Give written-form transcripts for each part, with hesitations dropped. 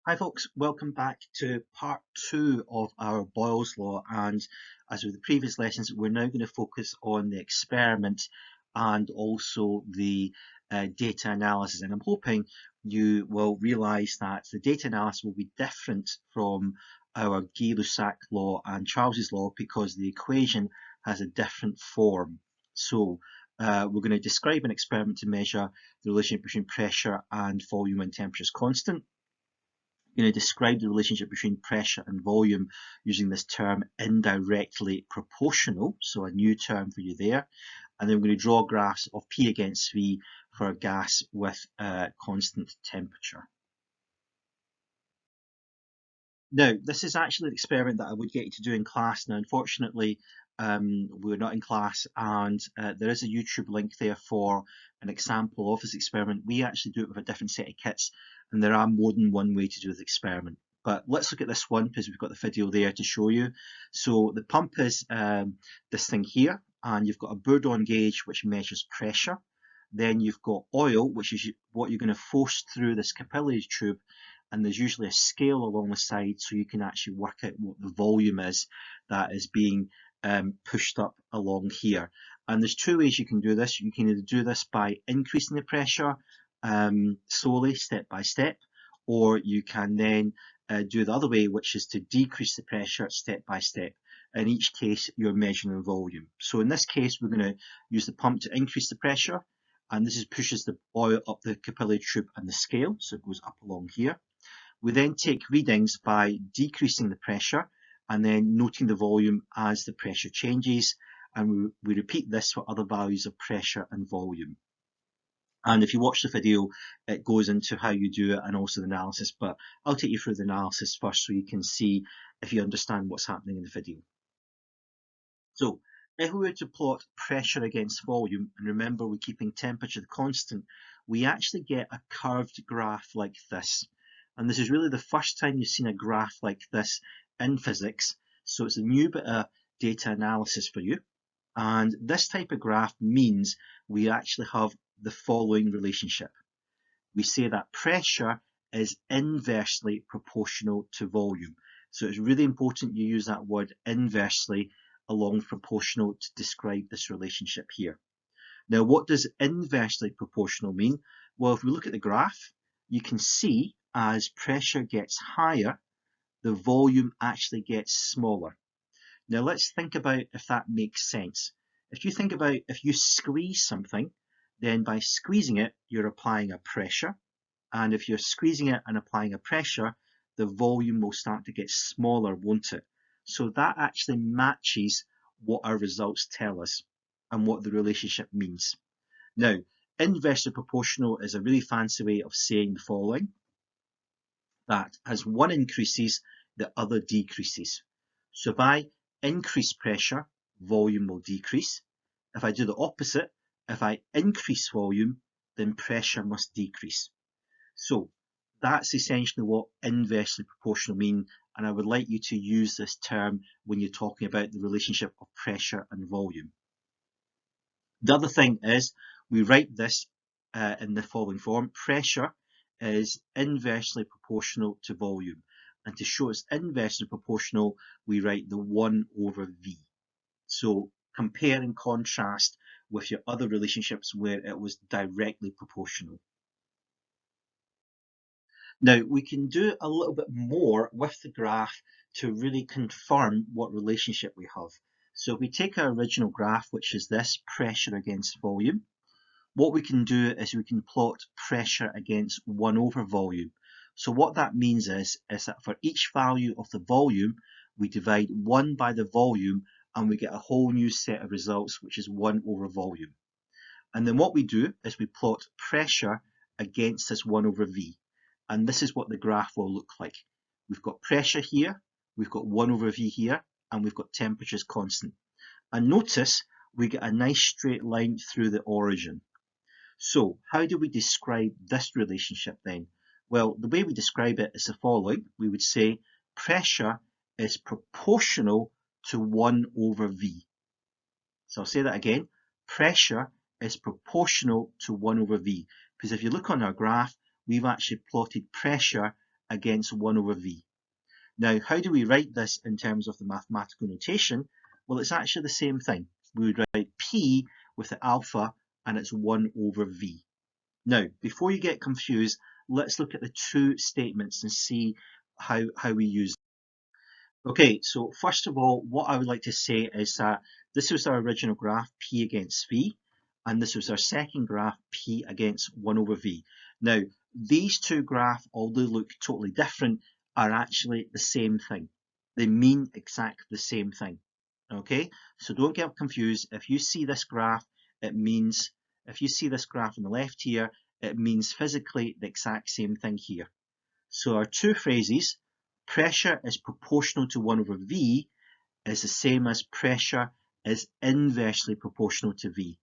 Hi folks, welcome back to part 2 of our Boyle's Law, and as with the previous lessons we're now going to focus on the experiment and also the data analysis, and I'm hoping you will realise that the data analysis will be different from our Gay-Lussac law and Charles's law because the equation has a different form. So we're going to describe an experiment to measure the relationship between pressure and volume when temperature is constant. Going to describe the relationship between pressure and volume using this term indirectly proportional, so a new term for you there. And then we're going to draw graphs of P against V for a gas with constant temperature. Now, this is actually an experiment that I would get you to do in class. Now, unfortunately, we're not in class, and there is a YouTube link there for an example of this experiment. We actually do it with a different set of kits, and there are more than one way to do the experiment. But let's look at this one because we've got the video there to show you. So the pump is this thing here, and you've got a Bourdon gauge which measures pressure. Then you've got oil, which is what you're going to force through this capillary tube, and there's usually a scale along the side so you can actually work out what the volume is that is being pushed up along here. And there's two ways you can do this. You can either do this by increasing the pressure slowly, step by step, or you can then do the other way, which is to decrease the pressure step by step. In each case, you're measuring the volume. So in this case, we're going to use the pump to increase the pressure, and this pushes the oil up the capillary tube and the scale, so it goes up along here. We then take readings by decreasing the pressure and then noting the volume as the pressure changes, and we repeat this for other values of pressure and volume. And if you watch the video, it goes into how you do it and also the analysis, but I'll take you through the analysis first so you can see if you understand what's happening in the video. So if we were to plot pressure against volume, and remember we're keeping temperature constant, we actually get a curved graph like this. And this is really the first time you've seen a graph like this in physics. So it's a new bit of data analysis for you. And this type of graph means we actually have the following relationship. We say that pressure is inversely proportional to volume. So it's really important you use that word inversely along with proportional to describe this relationship here. Now, what does inversely proportional mean? Well, if we look at the graph, you can see as pressure gets higher, the volume actually gets smaller. Now, let's think about if that makes sense. If you think about if you squeeze something, then by squeezing it, you're applying a pressure. And if you're squeezing it and applying a pressure, the volume will start to get smaller, won't it? So that actually matches what our results tell us and what the relationship means. Now, inversely proportional is a really fancy way of saying the following, that as one increases, the other decreases. So if I increase pressure, volume will decrease. If I do the opposite, if I increase volume, then pressure must decrease. So that's essentially what inversely proportional mean, and I would like you to use this term when you're talking about the relationship of pressure and volume. The other thing is we write this in the following form. Pressure is inversely proportional to volume, and to show it's inversely proportional, we write the 1 over V. So compare and contrast with your other relationships where it was directly proportional. Now, we can do a little bit more with the graph to really confirm what relationship we have. So if we take our original graph, which is this, pressure against volume, what we can do is we can plot pressure against 1 over volume. So what that means is that for each value of the volume, we divide 1 by the volume and we get a whole new set of results, which is 1 over volume. And then what we do is we plot pressure against this 1 over V. And this is what the graph will look like. We've got pressure here, we've got 1 over V here, and we've got temperatures constant. And notice we get a nice straight line through the origin. So how do we describe this relationship then? Well, the way we describe it is the following. We would say pressure is proportional to 1 over V. So I'll say that again. Pressure is proportional to 1 over V. Because if you look on our graph, we've actually plotted pressure against 1 over V. Now, how do we write this in terms of the mathematical notation? Well, it's actually the same thing. We would write P with the alpha, and it's 1 over V. Now, before you get confused, let's look at the two statements and see how we use them. Okay, so first of all, what I would like to say is that this was our original graph, P against V, and this was our second graph, P against 1 over V. Now, these two graphs, although look totally different, are actually the same thing. They mean exactly the same thing. Okay, so don't get confused. If you see this graph, if you see this graph on the left here, it means physically the exact same thing here. So our two phrases, pressure is proportional to 1 over V, is the same as pressure is inversely proportional to V.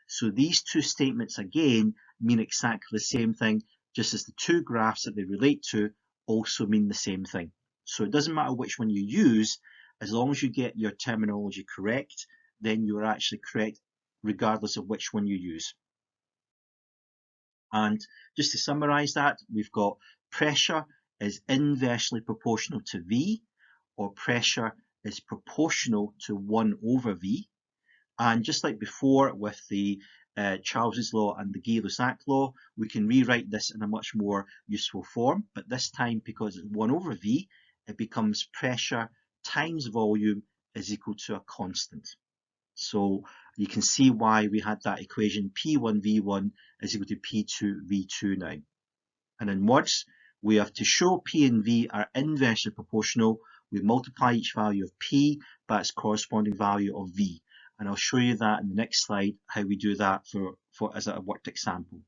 So these two statements again mean exactly the same thing, just as the two graphs that they relate to also mean the same thing. So it doesn't matter which one you use, as long as you get your terminology correct, then you are actually correct regardless of which one you use. And just to summarize that, we've got pressure is inversely proportional to V, or pressure is proportional to 1 over V. And just like before with the Charles's law and the Gay-Lussac law, we can rewrite this in a much more useful form, but this time, because it's 1 over V, it becomes pressure times volume is equal to a constant. So you can see why we had that equation P1V1 is equal to P2V2 now. And in words, we have to show P and V are inversely proportional. We multiply each value of P by its corresponding value of V. And I'll show you that in the next slide, how we do that as a worked example.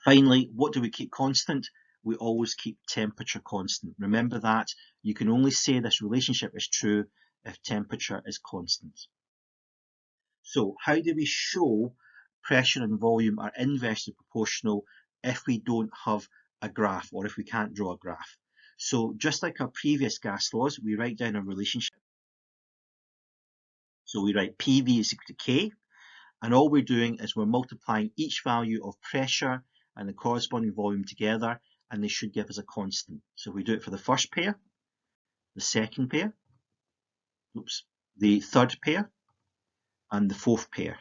Finally, what do we keep constant? We always keep temperature constant. Remember that you can only say this relationship is true if temperature is constant. So how do we show pressure and volume are inversely proportional if we don't have a graph, or if we can't draw a graph? So just like our previous gas laws, we write down a relationship. So we write PV is equal to K, and all we're doing is we're multiplying each value of pressure and the corresponding volume together, and they should give us a constant. So we do it for the first pair, the second pair, the third pair, and the fourth pair.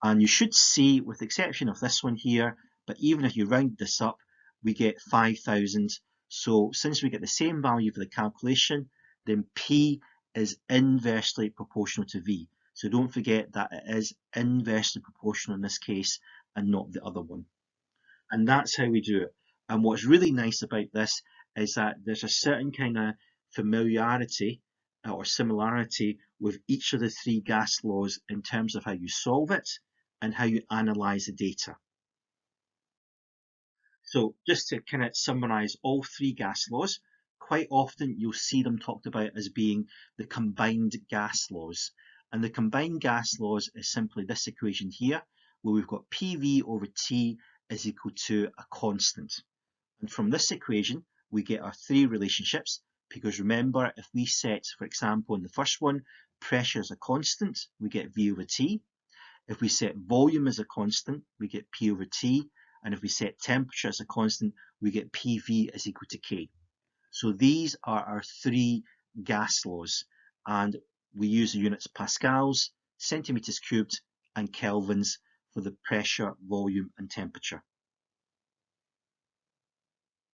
And you should see, with the exception of this one here, but even if you round this up, we get 5,000. So since we get the same value for the calculation, then P is inversely proportional to V. So don't forget that it is inversely proportional in this case and not the other one. And that's how we do it. And what's really nice about this is that there's a certain kind of familiarity or similarity with each of the three gas laws in terms of how you solve it and how you analyze the data. So just to kind of summarize all three gas laws, quite often you'll see them talked about as being the combined gas laws. And the combined gas laws is simply this equation here, where we've got PV over T is equal to a constant. And from this equation, we get our three relationships, because remember, if we set, for example, in the first one, pressure as a constant, we get V over T. If we set volume as a constant, we get P over T. And if we set temperature as a constant, we get PV is equal to K. So these are our three gas laws. And we use the units pascals, centimeters cubed, and kelvins for the pressure, volume, and temperature.